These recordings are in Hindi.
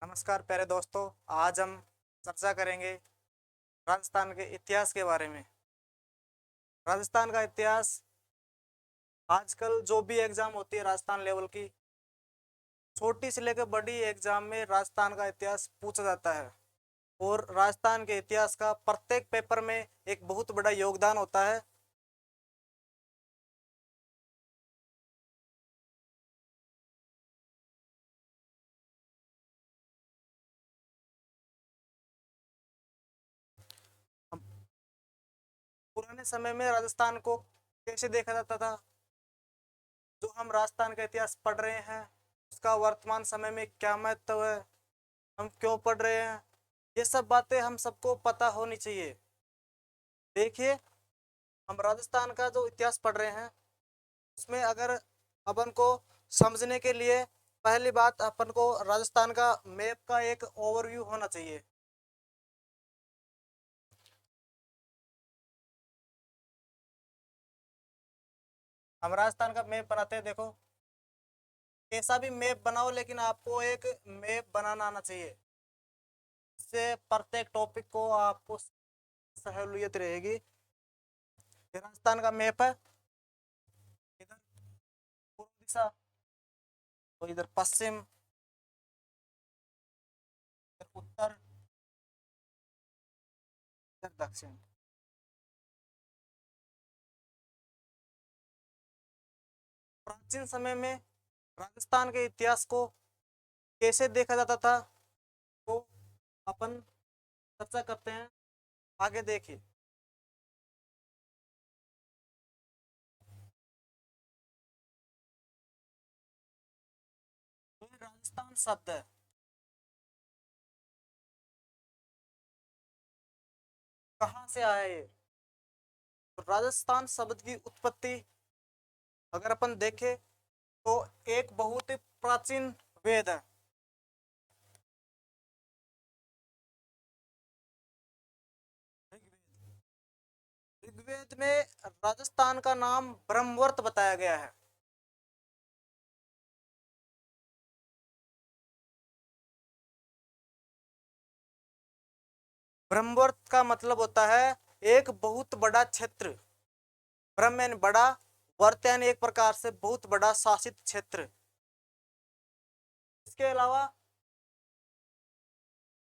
नमस्कार प्यारे दोस्तों। आज हम चर्चा करेंगे राजस्थान के इतिहास के बारे में। राजस्थान का इतिहास आजकल जो भी एग्जाम होती है राजस्थान लेवल की, छोटी से लेकर बड़ी एग्जाम में राजस्थान का इतिहास पूछा जाता है। और राजस्थान के इतिहास का प्रत्येक पेपर में एक बहुत बड़ा योगदान होता है। हम पुराने समय में राजस्थान को कैसे देखा जाता था, जो हम राजस्थान का इतिहास पढ़ रहे हैं उसका वर्तमान समय में क्या महत्व है, हम क्यों पढ़ रहे हैं, ये सब बातें हम सबको पता होनी चाहिए। देखिए, हम राजस्थान का जो इतिहास पढ़ रहे हैं उसमें अगर अपन को समझने के लिए पहली बात अपन को राजस्थान का मैप का एक ओवरव्यू होना चाहिए। हम राजस्थान का मैप बनाते हैं, देखो कैसा भी मैप बनाओ लेकिन आपको एक मैप बनाना आना चाहिए। इससे प्रत्येक टॉपिक को आपको सहूलियत रहेगी। ये राजस्थान का मैप है। इधर पूर्व दिशा, तो इधर पश्चिम, इधर उत्तर, इधर दक्षिण। प्राचीन समय में राजस्थान के इतिहास को कैसे देखा जाता था, तो अपन चर्चा करते हैं। आगे देखिए, तो ये राजस्थान शब्द है, कहाँ से आया ये? तो राजस्थान शब्द की उत्पत्ति अगर अपन देखें तो एक बहुत ही प्राचीन वेद है। ऋग्वेद। ऋग्वेद में राजस्थान का नाम ब्रह्मवर्त बताया गया है। ब्रह्मवर्त का मतलब होता है एक बहुत बड़ा क्षेत्र। ब्रह्म यानी बड़ा, वर्त यानी एक प्रकार से बहुत बड़ा शासित क्षेत्र। इसके अलावा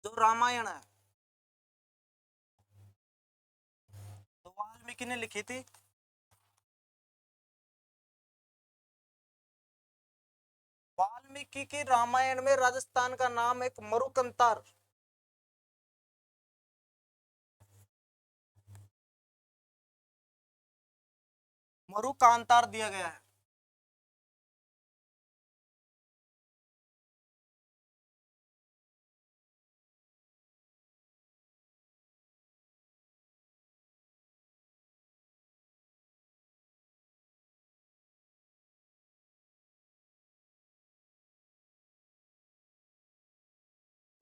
जो रामायण है, तो वाल्मीकि ने लिखी थी। वाल्मीकि की रामायण में राजस्थान का नाम एक मरुकंतार, मरुकांतार दिया गया है।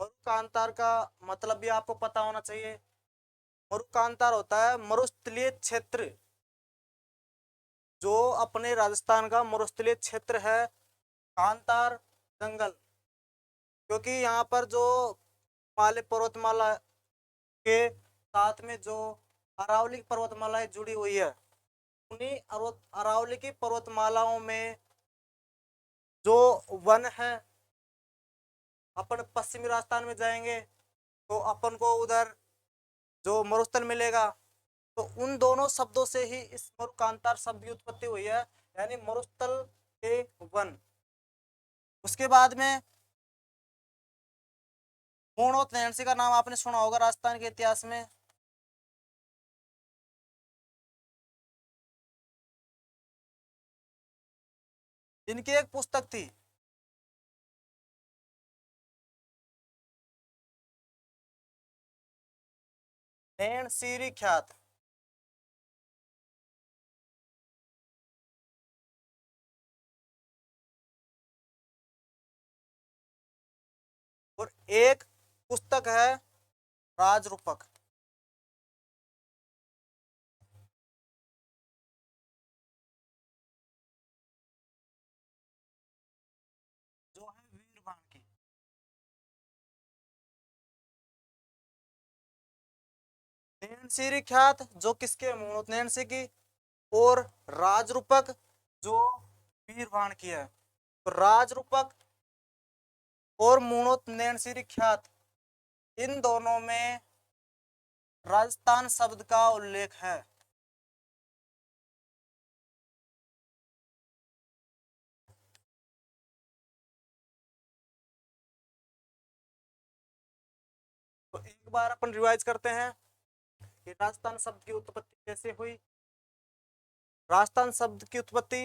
मरुकांतार का मतलब भी आपको पता होना चाहिए। मरुकांतार होता है मरुस्थलीय क्षेत्र। जो अपने राजस्थान का मरुस्थलीय क्षेत्र है, कांतार जंगल, क्योंकि यहाँ पर जो हिमालय पर्वतमाला के साथ में जो अरावली पर्वतमालाएं जुड़ी हुई है, उन्हीं अरावली की पर्वतमालाओं में जो वन है, अपन पश्चिमी राजस्थान में जाएंगे तो अपन को उधर जो मरुस्थल मिलेगा। तो उन दोनों शब्दों से ही इस मरुकांतार शब्द की उत्पत्ति हुई है, यानी मरुस्थल के वन। उसके बाद में पूर्णोत नैन्सी का नाम आपने सुना होगा राजस्थान के इतिहास में। इनकी एक पुस्तक थी, नैन सीरी ख्यात। और एक पुस्तक है राजरूपक, जो है वीरवान की। नैणसीरी ख्यात जो किसके मूणोत नैणसी की, और राजरूपक जो वीरवान की है। तो राजरूपक और मूणोत नैणसीरी ख्यात, इन दोनों में राजस्थान शब्द का उल्लेख है। तो एक बार अपन रिवाइज करते हैं कि राजस्थान शब्द की उत्पत्ति कैसे हुई। राजस्थान शब्द की उत्पत्ति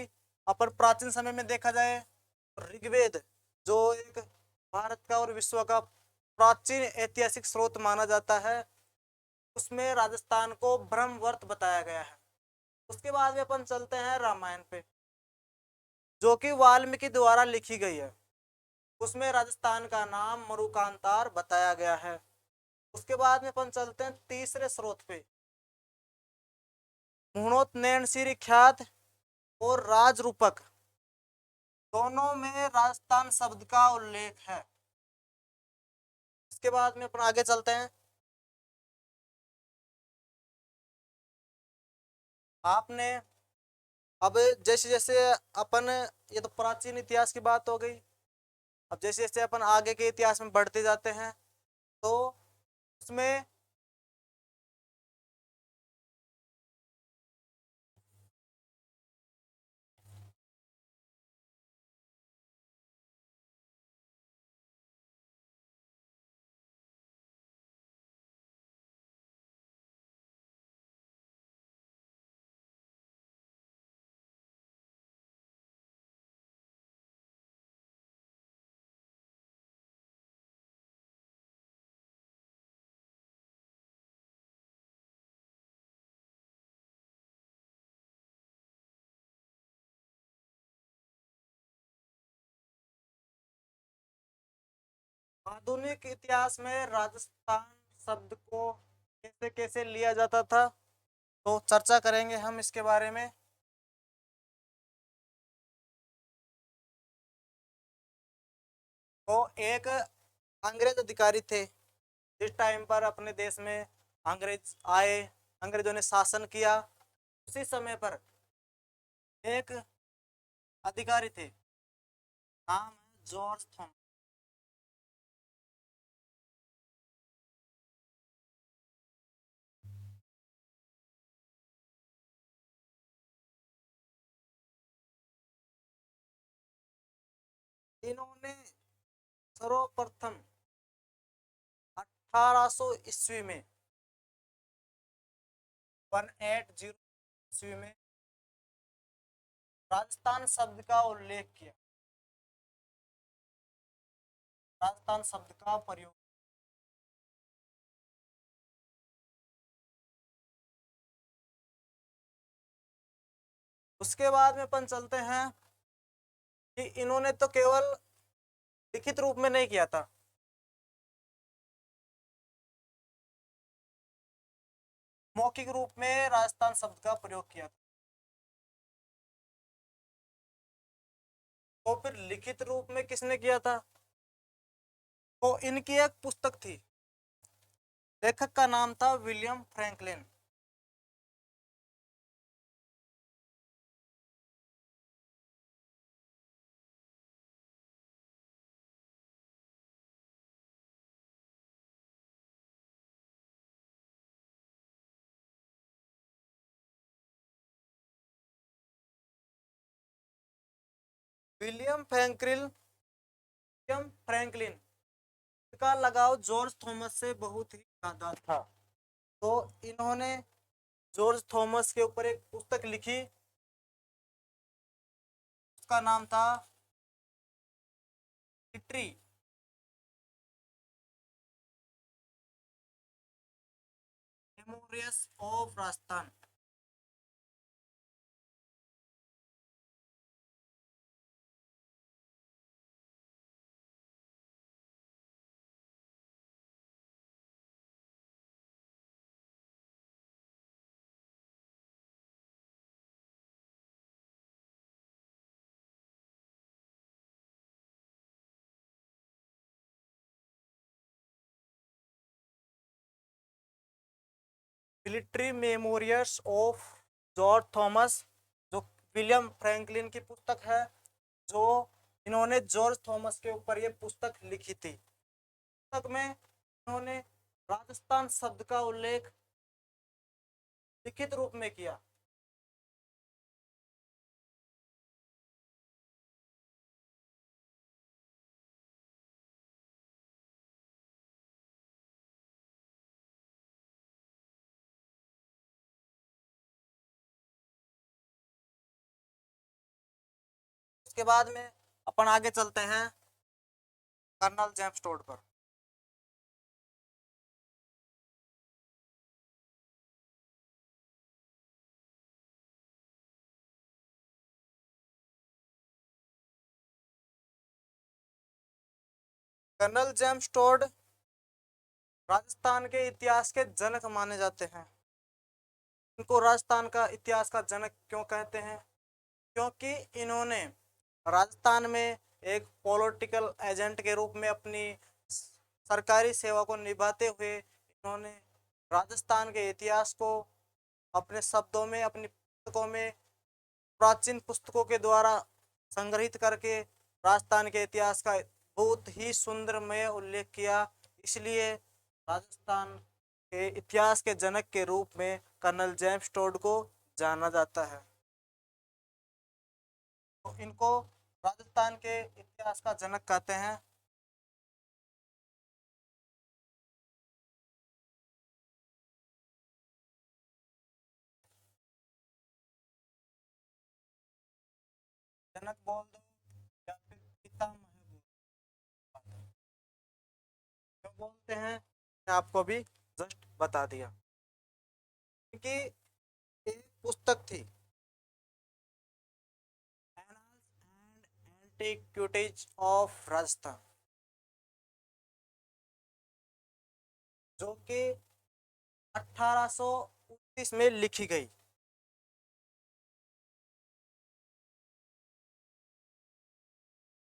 अपन प्राचीन समय में देखा जाए तो ऋग्वेद, जो एक भारत का और विश्व का प्राचीन ऐतिहासिक स्रोत माना जाता है, उसमें राजस्थान को ब्रह्मवर्त बताया गया है। उसके बाद में अपन चलते हैं रामायण पे, जो कि वाल्मीकि द्वारा लिखी गई है। उसमें राजस्थान का नाम मरुकांतार बताया गया है। उसके बाद में अपन चलते हैं तीसरे स्रोत पे, मूणोत नैणसीरी ख्यात और राजरूपक, दोनों में राजस्थान शब्द का उल्लेख है। इसके बाद में अपन आगे चलते हैं। आपने अब जैसे जैसे अपन, ये तो प्राचीन इतिहास की बात हो गई। अब जैसे जैसे अपन आगे के इतिहास में बढ़ते जाते हैं तो उसमें आधुनिक इतिहास में राजस्थान शब्द को कैसे कैसे लिया जाता था, तो चर्चा करेंगे हम इसके बारे में। तो एक अंग्रेज अधिकारी थे, जिस टाइम पर अपने देश में अंग्रेज आए, अंग्रेजों ने शासन किया, उसी समय पर एक अधिकारी थे, नाम है जॉर्ज थॉमस। इन्होंने सर्वप्रथम 1800 ईस्वी में, 1800 ईस्वी में राजस्थान शब्द का उल्लेख किया, राजस्थान शब्द का प्रयोग। उसके बाद में अपन चलते हैं कि इन्होंने तो केवल लिखित रूप में नहीं किया था, मौखिक रूप में राजस्थान शब्द का प्रयोग किया था। तो फिर लिखित रूप में किसने किया था, तो इनकी एक पुस्तक थी, लेखक का नाम था William Franklin. William Franklin, William Franklin का लगाव जॉर्ज थॉमस से बहुत ही ज्यादा था। तो इन्होंने जॉर्ज थॉमस के ऊपर एक पुस्तक लिखी, उसका नाम था history memories of Rajasthan. Military memorials of George Thomas, जो विलियम फ्रैंकलिन की पुस्तक है, जो इन्होंने जॉर्ज थॉमस के ऊपर ये पुस्तक लिखी थी। पुस्तक में इन्होंने राजस्थान शब्द का उल्लेख लिखित रूप में किया। उसके बाद में अपन आगे चलते हैं कर्नल जेम्स टोड पर। कर्नल जेम्स टोड राजस्थान के इतिहास के जनक माने जाते हैं। इनको राजस्थान का इतिहास का जनक क्यों कहते हैं? क्योंकि इन्होंने राजस्थान में एक पॉलिटिकल एजेंट के रूप में अपनी सरकारी सेवा को निभाते हुए इन्होंने राजस्थान के इतिहास को अपने शब्दों में, अपनी पुस्तकों में, प्राचीन पुस्तकों के द्वारा संग्रहित करके राजस्थान के इतिहास का बहुत ही सुंदरमय उल्लेख किया। इसलिए राजस्थान के इतिहास के जनक के रूप में कर्नल जेम्स टोड को जाना जाता है। तो इनको राजस्थान के इतिहास का जनक कहते हैं। जनक बोल दो या फिर पितामह बोल दो, क्यों बोलते हैं मैं आपको भी जस्ट बता दिया। क्योंकि एक पुस्तक थी, annals and antiquities of Rajasthan, जो कि 1829 में लिखी गई।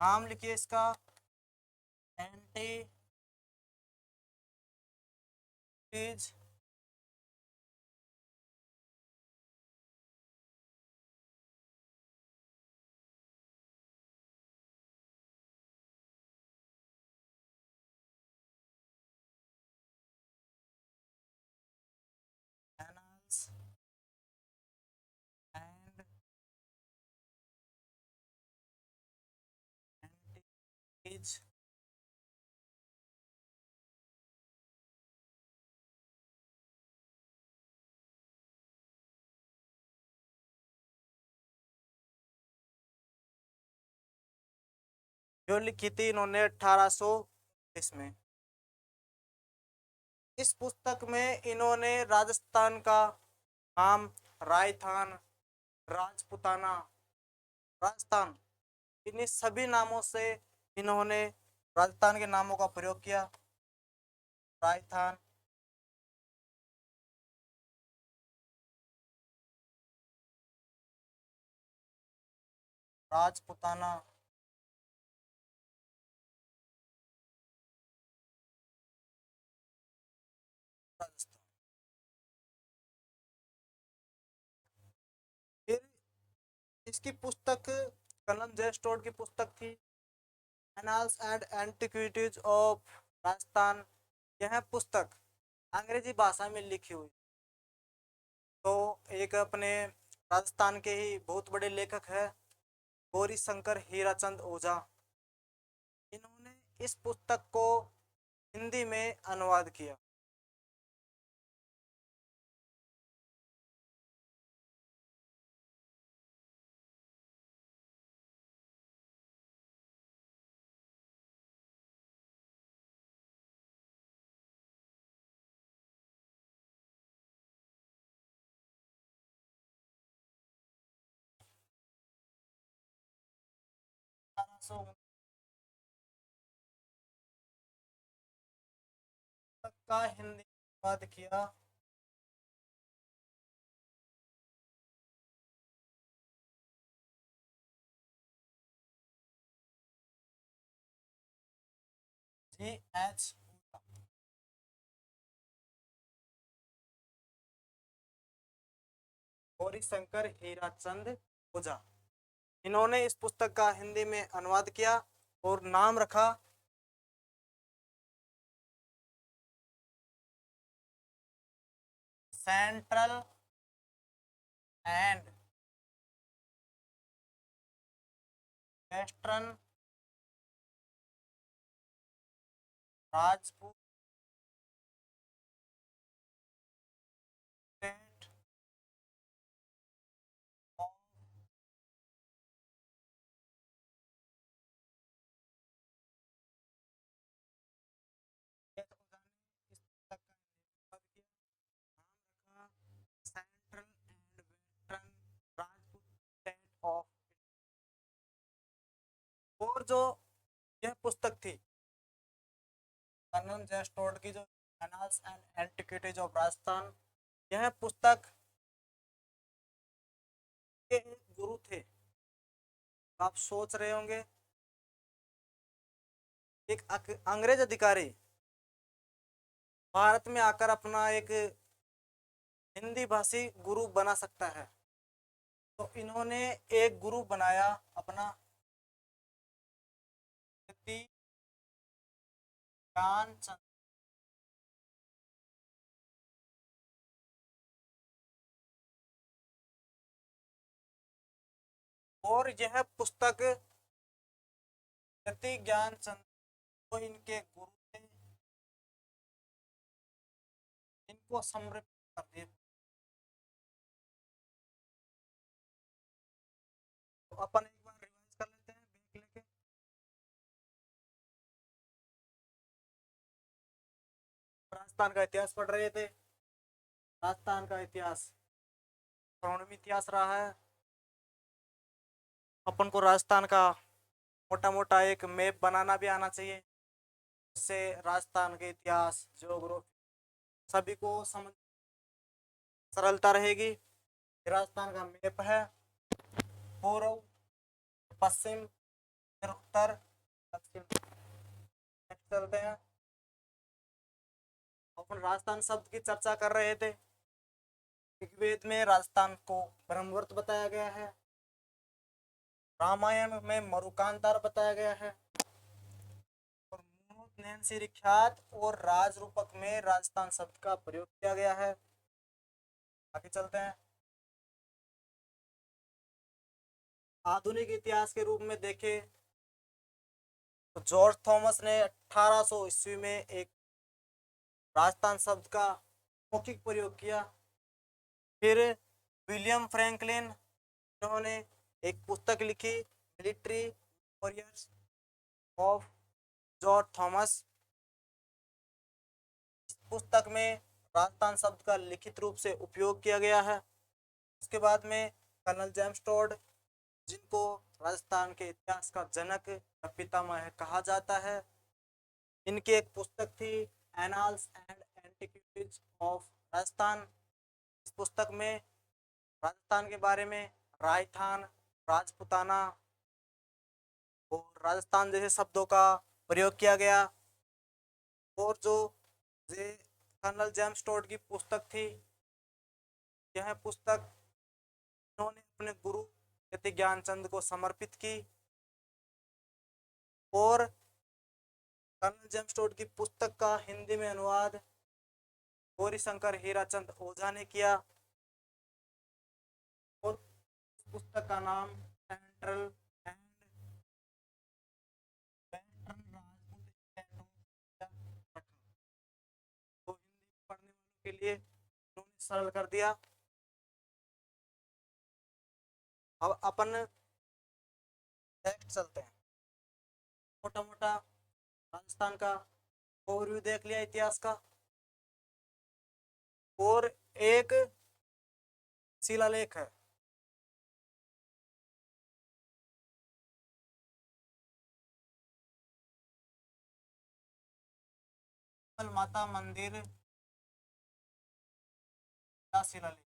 नाम लिखिए इसका, एंटीक्विटीज एनाल्स एंड एंटीक्विटीज जो लिखी थी इन्होंने 1829 में। इस पुस्तक में इन्होंने राजस्थान का नाम, रायथान, राजपुताना, राजस्थान, इन्हीं सभी नामों से इन्होंने राजस्थान के नामों का प्रयोग किया। राजस्थान, राजपुताना, राजस्थान। फिर इसकी पुस्तक कलम जेस्टोड की पुस्तक थी, annals and antiquities of Rajasthan. यह पुस्तक अंग्रेजी भाषा में लिखी हुई। तो एक अपने राजस्थान के ही बहुत बड़े लेखक है गौरी शंकर हीराचंद ओझा, इन्होंने इस पुस्तक को हिंदी में अनुवाद किया। पुस्तक का हिंदी अनुवाद किया जी एच गौरीशंकर हीराचंद ओझा। इन्होंने इस पुस्तक का हिंदी में अनुवाद किया और नाम रखा central and western Rajput state of Ojha ने इस पुस्तक का अनुवाद किया। नाम रखा central and western Rajput state of. और जो यह पुस्तक थी कर्नल जेस्टोर्ड की, जो annals and antiquities of Rajasthan, यह पुस्तक के एक गुरु थे। आप सोच रहे होंगे एक अंग्रेज अधिकारी भारत में आकर अपना एक हिंदी भाषी गुरु बना सकता है, तो इन्होंने एक गुरु बनाया अपना ज्ञानचंद। और यह पुस्तक यति ज्ञानचंद को इनके गुरु थे, इनको समर्पित कर दिए। तो अपन एक बार रिवाइज कर लेते हैं ब्रेक लेके। राजस्थान का इतिहास पढ़ रहे थे। राजस्थान का इतिहास स्वर्णिम इतिहास रहा है। अपन को राजस्थान का मोटा मोटा एक मैप बनाना भी आना चाहिए, इससे राजस्थान के इतिहास ज्योग्राफी सभी को समझ सरलता रहेगी। राजस्थान का मैप है, पूर्व, पश्चिम, फिर उत्तर, दक्षिण। नेक्स्ट चलते हैं। अपन राजस्थान शब्द की चर्चा कर रहे थे। ऋग्वेद में राजस्थान को ब्रह्मवर्त बताया गया है, रामायण में मरुकांतार बताया गया है, और नैन्सी ख्यात और राज रूपक में राजस्थान शब्द का प्रयोग किया गया है। आगे चलते हैं। आधुनिक इतिहास के रूप में देखें तो जॉर्ज थॉमस ने 1800 ईस्वी में एक राजस्थान शब्द का मौखिक प्रयोग किया। फिर विलियम फ्रैंकलिन, इन्होंने एक पुस्तक लिखी military warriors of George Thomas. इस पुस्तक में राजस्थान शब्द का लिखित रूप से उपयोग किया गया है। उसके बाद में कर्नल जेम्स टोड, जिनको राजस्थान के इतिहास का जनक या पितामह कहा जाता है, इनकी एक पुस्तक थी annals and antiquities of Rajasthan. इस पुस्तक में राजस्थान के बारे में राजस्थान, राजपुताना और राजस्थान जैसे शब्दों का प्रयोग किया गया। और जो ये कर्नल जेम्स टोड की पुस्तक थी, यह पुस्तक उन्होंने अपने गुरु यति ज्ञानचंद को समर्पित की। और कर्नल जेम्स टोड की पुस्तक का हिंदी में अनुवाद गौरीशंकर हीराचंद ओझा ने किया। और पुस्तक का नाम सेंट्रल एंड वेस्टर्न राजपूत स्टेटों रखा। तो हिंदी पढ़ने वालों के लिए उन्होंने सरल कर दिया। अब अपन नेक्स्ट चलते हैं। मोटा मोटा राजस्थान का ओवरव्यू देख लिया इतिहास का। और एक शिलालेख है, माता मंदिर का शिलालेख,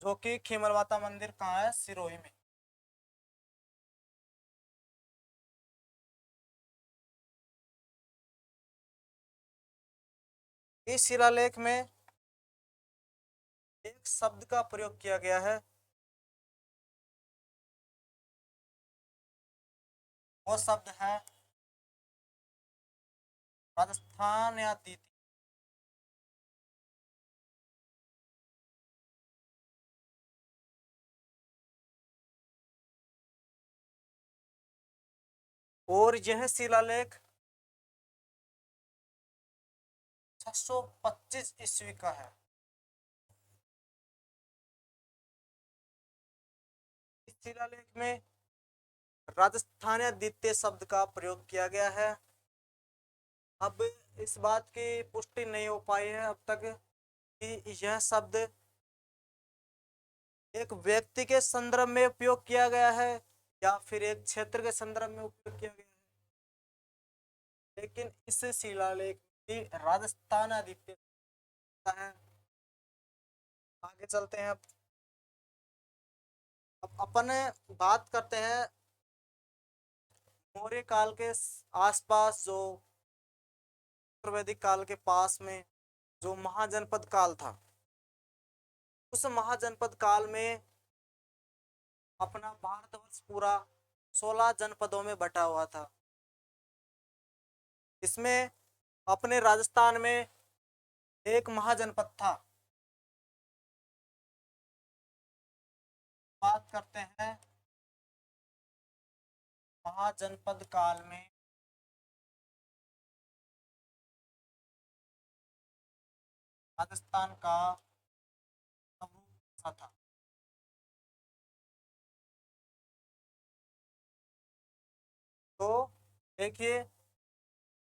जो कि खीमल माता मंदिर कहाँ है, सिरोही में। इस शिलालेख में एक शब्द का प्रयोग किया गया है, वो शब्द है राजस्थान या दीति। और यह शिलालेख 625 ईस्वी का है। इस शिलालेख में राजस्थान या द्वितीय शब्द का प्रयोग किया गया है। अब इस बात की पुष्टि नहीं हो पाई है अब तक कि यह शब्द एक व्यक्ति के संदर्भ में उपयोग किया गया है या फिर एक क्षेत्र के संदर्भ में उपयोग किया गया है, लेकिन इस शिलालेख की राजस्थान आदित्य है। आगे चलते हैं। अब अपन बात करते हैं मौर्य काल के आसपास, जो वैदिक काल के पास में जो महाजनपद काल था, उस महाजनपद काल में अपना भारतवर्ष पूरा 16 जनपदों में बटा हुआ था। इसमें अपने राजस्थान में एक महाजनपद था। बात करते हैं महाजनपद काल में राजस्थान का स्वरूप कैसा था। तो देखिए,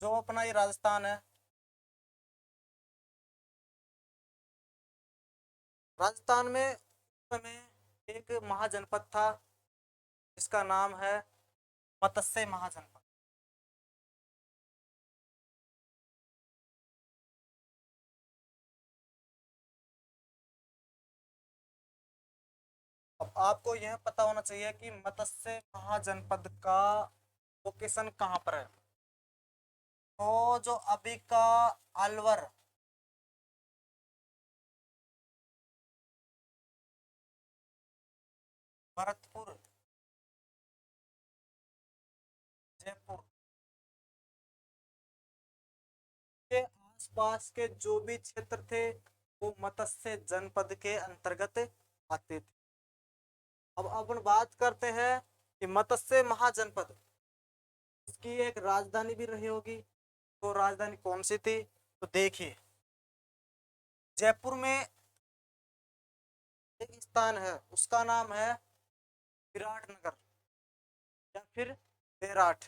जो अपना ये राजस्थान है, राजस्थान में उस समय एक महाजनपद था जिसका नाम है मत्स्य महाजनपद। अब आपको यह पता होना चाहिए कि मत्स्य महाजनपद का लोकेशन कहाँ पर है। तो जो अभी का अलवर, भरतपुर, जयपुर के आसपास के जो भी क्षेत्र थे वो मत्स्य जनपद के अंतर्गत आते थे। अब अपन बात करते हैं कि मत्स्य महाजनपद, इसकी एक राजधानी भी रही होगी। तो राजधानी कौन सी थी? तो देखिए, जयपुर में एक स्थान है, उसका नाम है विराटनगर या फिर बेराट।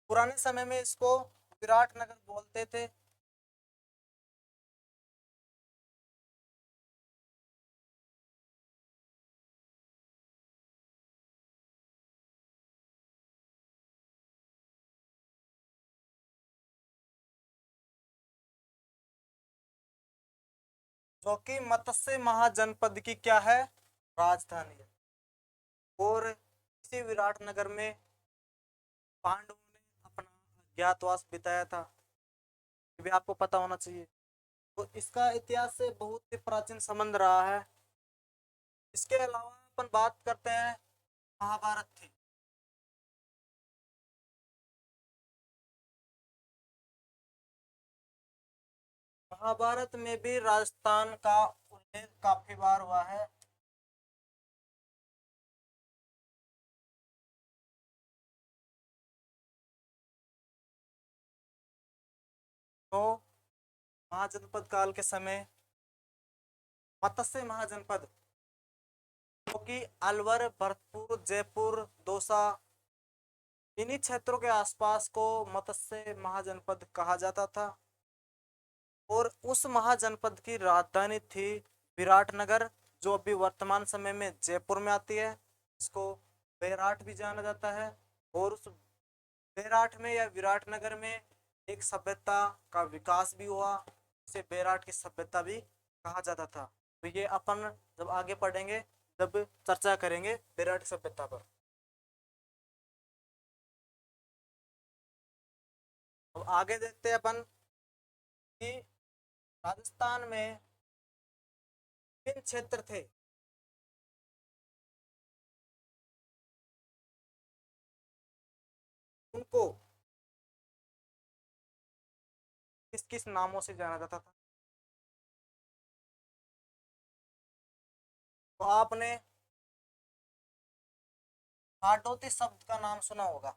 पुराने समय में इसको विराटनगर बोलते थे। जो कि मत्स्य महाजनपद की क्या है, राजधानी है। और इसी विराटनगर में पांडवों ने अपना अज्ञातवास बिताया था, ये भी आपको पता होना चाहिए। तो इसका इतिहास से बहुत ही प्राचीन संबंध रहा है। इसके अलावा अपन बात करते हैं महाभारत थी। महाभारत में भी राजस्थान का उल्लेख काफी बार हुआ है। तो महाजनपद काल के समय मत्स्य महाजनपद, जो कि अलवर, भरतपुर, जयपुर, दौसा, इन्हीं क्षेत्रों के आसपास को मत्स्य महाजनपद कहा जाता था। और उस महाजनपद की राजधानी थी विराटनगर, जो अभी वर्तमान समय में जयपुर में आती है। इसको बेराट भी जाना जाता है। और उस बेराट में या विराटनगर में एक सभ्यता का विकास भी हुआ, इसे बेराट की सभ्यता भी कहा जाता था। तो ये अपन जब आगे पढ़ेंगे जब चर्चा करेंगे बेराट सभ्यता पर। अब आगे देखते हैं अपन कि राजस्थान में किन क्षेत्र थे, उनको किस किस नामों से जाना जाता था। तो आपने हाडोती शब्द का नाम सुना होगा।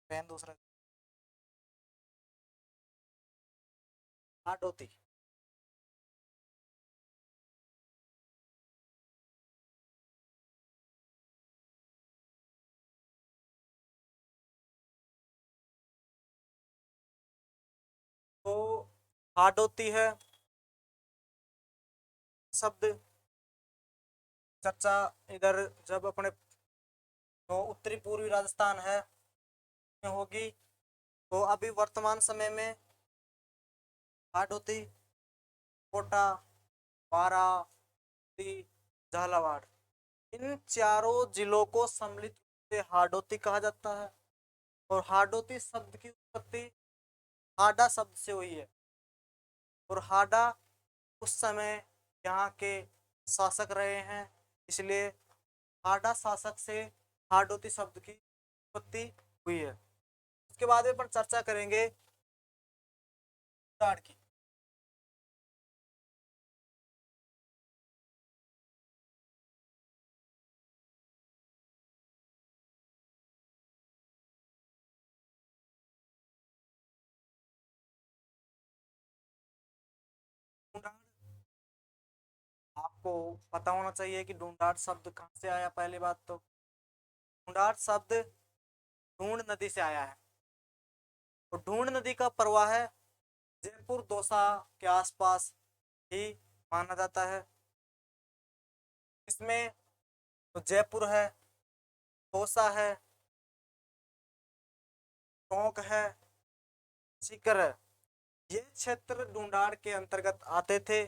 पहन दूसरा, हाडोती। तो हाडोती है शब्द चर्चा इधर जब अपने तो उत्तरी पूर्वी राजस्थान है में होगी। तो अभी वर्तमान समय में हाडोती, कोटा, बारा, दी, झालावाड़, इन चारों जिलों को सम्मिलित रूप से हाडोती कहा जाता है। और हाडोती शब्द की उत्पत्ति हाडा शब्द से हुई है। और हाडा उस समय यहाँ के शासक रहे हैं, इसलिए हाडा शासक से हाडोती शब्द की उत्पत्ति हुई है। उसके बाद में अपन चर्चा करेंगे ढूंढाड़ की। ढूंढाड़ आपको पता होना चाहिए कि ढूंढाड़ शब्द कहाँ से आया। पहली बात तो ढूंढाड़ शब्द ढूंढ नदी से आया है। और ढूंढ नदी का प्रवाह है जयपुर दौसा के आसपास ही माना जाता है। इसमें तो जयपुर है, दौसा है, टोंक है, सीकर है, ये क्षेत्र ढूंढाड़ के अंतर्गत आते थे।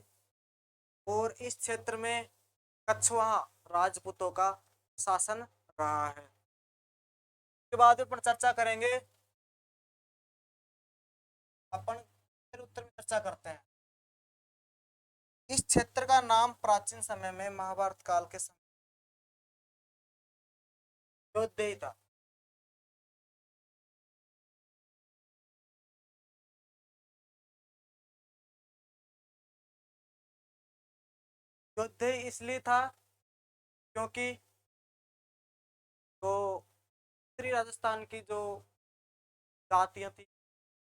और इस क्षेत्र में कछवाहा राजपूतों का शासन रहा है। इसके बाद अपन चर्चा करेंगे, अपन फिर उत्तर में चर्चा करते हैं। इस क्षेत्र का नाम प्राचीन समय में महाभारत काल के समय अयोध्या ही था। अयोध्या इसलिए था क्योंकि जो उत्तरी राजस्थान की जो जातियां थी,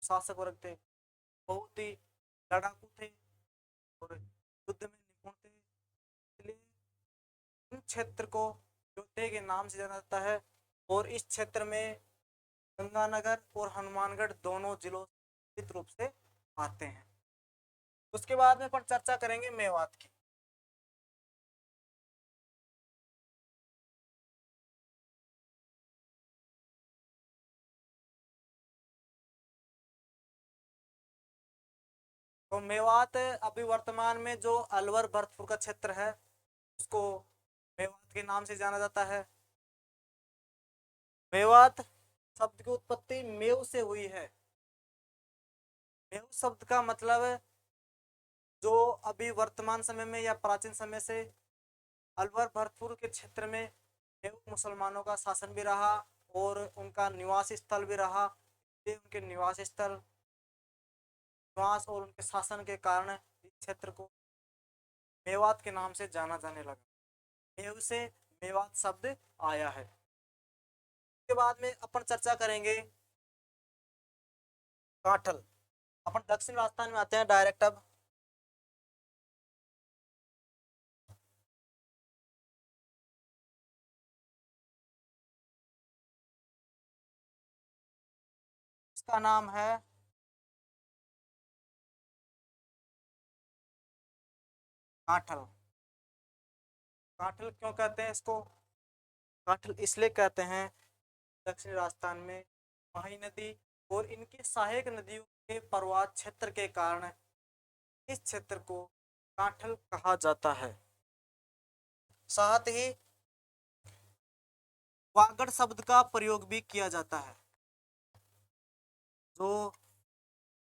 शासक वर्ग थे, बहुत ही लड़ाकू थे और युद्ध में निपुण थे। इसलिए इस क्षेत्र को अयोध्या के नाम से जाना जाता है। और इस क्षेत्र में गंगानगर और हनुमानगढ़ दोनों जिलों निश्चित रूप से आते हैं। उसके बाद में अपन चर्चा करेंगे मेवात की। तो मेवात अभी वर्तमान में जो अलवर भरतपुर का क्षेत्र है उसको मेवात के नाम से जाना जाता है। मेवात शब्द की उत्पत्ति मेव से हुई है। मेव शब्द का मतलब है जो अभी वर्तमान समय में या प्राचीन समय से अलवर भरतपुर के क्षेत्र में मेव मुसलमानों का शासन भी रहा और उनका निवास स्थल भी रहा। ये उनके निवास स्थल, निवास और उनके शासन के कारण इस क्षेत्र को मेवात के नाम से जाना जाने लगा। मेव से मेवात शब्द आया है। के बाद में अपन चर्चा करेंगे काठल। अपन दक्षिण राजस्थान में आते हैं डायरेक्ट अब। इसका नाम है काठल। काठल क्यों कहते हैं इसको? काठल इसलिए कहते हैं दक्षिण राजस्थान में माही नदी और इनकी सहायक नदियों के प्रवाह क्षेत्र के कारण इस क्षेत्र को काठल कहा जाता है। साथ ही वागड़ शब्द का प्रयोग भी किया जाता है। जो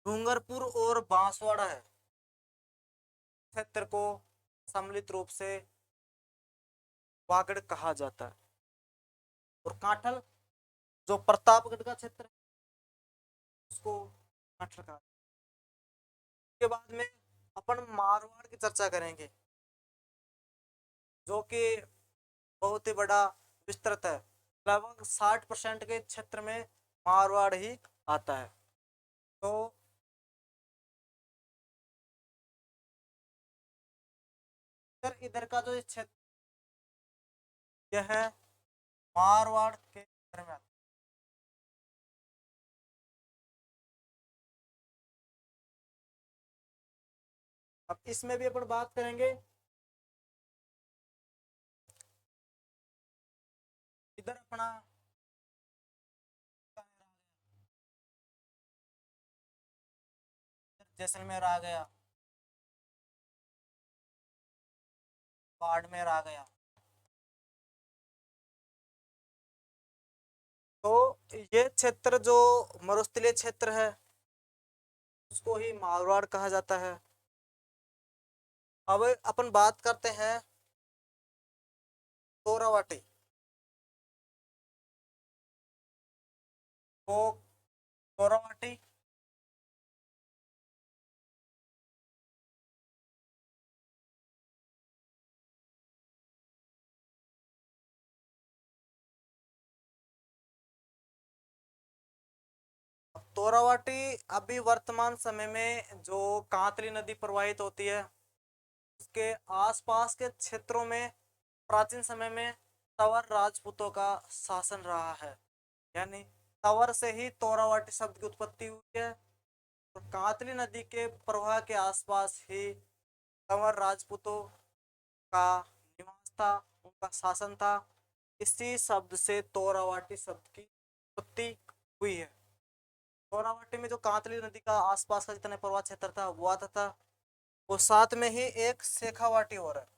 डूंगरपुर और बांसवाड़ा है क्षेत्र को सम्मिलित रूप से वागड़ कहा जाता है। और काठल जो प्रतापगढ़ का क्षेत्र है उसको काठल कहा। उसके बाद में अपन मारवाड़ की चर्चा करेंगे जो कि बहुत ही बड़ा विस्तृत है। लगभग 60% के क्षेत्र में मारवाड़ ही आता है। तो इधर का जो क्षेत्र यह है मारवाड़ के क्षेत्र में आता है। अब इसमें भी अपन बात करेंगे। इधर अपना जैसलमेर आ गया, बाड़मेर आ गया। तो ये क्षेत्र जो मरुस्थलीय क्षेत्र है उसको ही मारवाड़ कहा जाता है। अब अपन बात करते हैं तोरावाटी। तो तोरावाटी तोरावाटी अभी वर्तमान समय में जो कांतली नदी प्रवाहित होती है उसके आसपास के क्षेत्रों में प्राचीन समय में तंवर राजपूतों का शासन रहा है। यानी तंवर से ही तोरावाटी शब्द की उत्पत्ति हुई है। और कांतली नदी के प्रवाह के आसपास ही तंवर राजपूतों का निवास था, उनका शासन था। इसी शब्द से तोरावाटी शब्द की उत्पत्ति हुई है। तोरावाटी में जो कांतली नदी का आसपास का जितना प्रवाह क्षेत्र था वो आता था। वो साथ में ही एक शेखावाटी और है।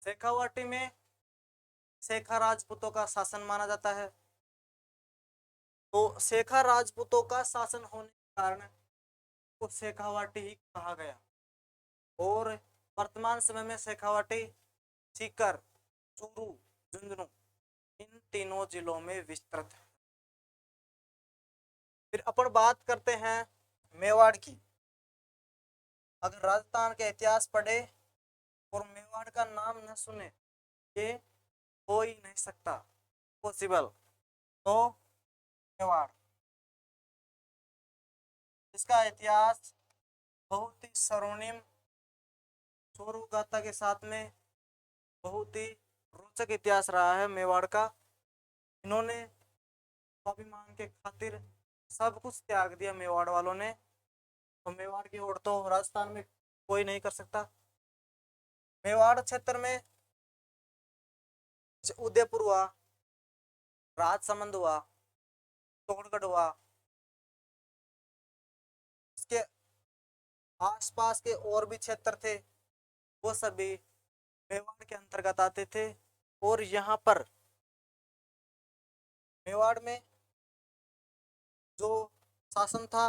शेखावाटी में शेखा राजपूतों का शासन माना जाता है। तो शेखा राजपूतों का शासन होने के कारण को शेखावाटी ही कहा गया। और वर्तमान समय में शेखावाटी सीकर, चूरू, झुंझुनू इन तीनों जिलों में विस्तृत है। फिर अपन बात करते हैं मेवाड़ की। अगर राजस्थान के इतिहास पढ़े और मेवाड़ का नाम न सुने ये हो ही नहीं सकता पॉसिबल। तो मेवाड़, इसका इतिहास बहुत ही स्वर्णिम सौरव गाथा के साथ में बहुत ही रोचक इतिहास रहा है मेवाड़ का। इन्होंने स्वाभिमान के खातिर सब कुछ त्याग दिया मेवाड़ वालों ने। तो मेवाड़ की ओर तो राजस्थान में कोई नहीं कर सकता। मेवाड़ क्षेत्र में उदयपुर हुआ, राजसमंद हुआ, चित्तौड़गढ़ हुआ, इसके आसपास के और भी क्षेत्र थे वो सभी मेवाड़ के अंतर्गत आते थे। और यहाँ पर मेवाड़ में जो शासन था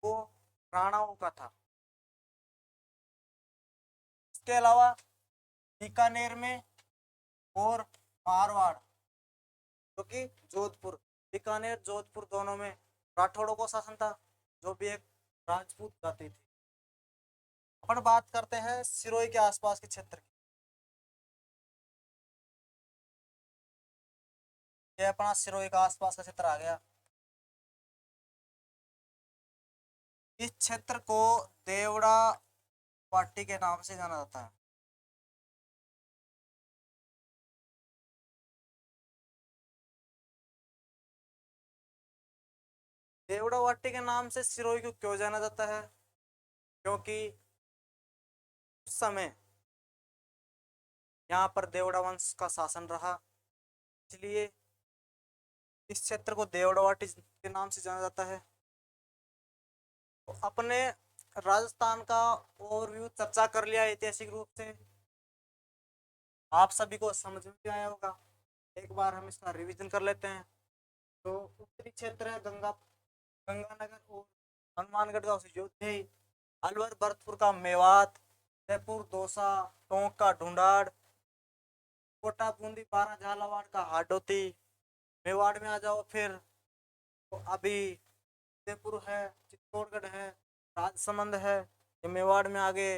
वो राणाओं का था। इसके अलावा बीकानेर में और मारवाड़ जो कि जोधपुर, बीकानेर जोधपुर दोनों में राठौड़ों को शासन था जो भी एक राजपूत जाति थी। अपन बात करते हैं सिरोही के आसपास के क्षेत्र की। ये अपना सिरोही का आसपास का क्षेत्र आ गया। इस क्षेत्र को देवड़ा पाटी के नाम से जाना जाता है। देवड़ा वाटी के नाम से सिरोही को क्यों जाना जाता है? क्योंकि उस समय यहाँ पर देवड़ा वंश का शासन रहा। इसलिए इस क्षेत्र को देवड़वाटी के नाम से जाना जाता है। तो अपने राजस्थान का ओवरव्यू चर्चा कर लिया ऐतिहासिक रूप से, आप सभी को समझ में भी आया होगा। एक बार हम इसका रिवीजन कर लेते हैं। तो उत्तरी क्षेत्र है गंगानगर और हनुमानगढ़ का अयोध्या, अलवर भरतपुर का मेवात, जयपुर दौसा, टोंक का ढूंढाड़, कोटा बूंदी बारह झालावाड़ का हाडोती। मेवाड़ में आ जाओ फिर, तो अभी जयपुर है, चित्तौड़गढ़ है, राजसमंद है, ये मेवाड़ में आगे।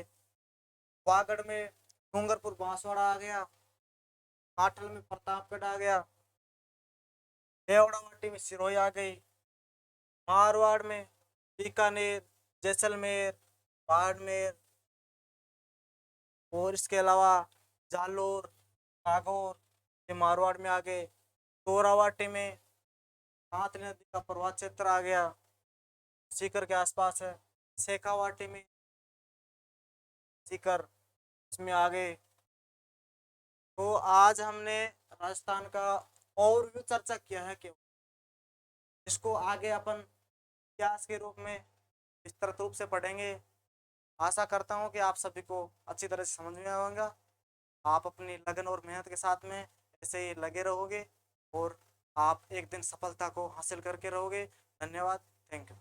वागड़ में डूंगरपुर बांसवाड़ा आ गया, काठल में प्रतापगढ़ आ गया, देवड़ावाटी में सिरोही आ गई, मारवाड़ में बीकानेर, जैसलमेर, बाड़मेर, और इसके अलावा जालोर, नागौर, ये मारवाड़ में आ गए। तोरावाटी में नाथनी नदी का प्रवाह क्षेत्र आ गया, सीकर के आसपास है। शेखावाटी में सीकर, इसमें आ गए। तो आज हमने राजस्थान का ओवरव्यू चर्चा किया है कि इसको आगे अपन इतिहास के रूप में विस्तृत रूप से पढ़ेंगे। आशा करता हूँ कि आप सभी को अच्छी तरह से समझ में आएगा। आप अपनी लगन और मेहनत के साथ में ऐसे ही लगे रहोगे और आप एक दिन सफलता को हासिल करके रहोगे। धन्यवाद। Thank you.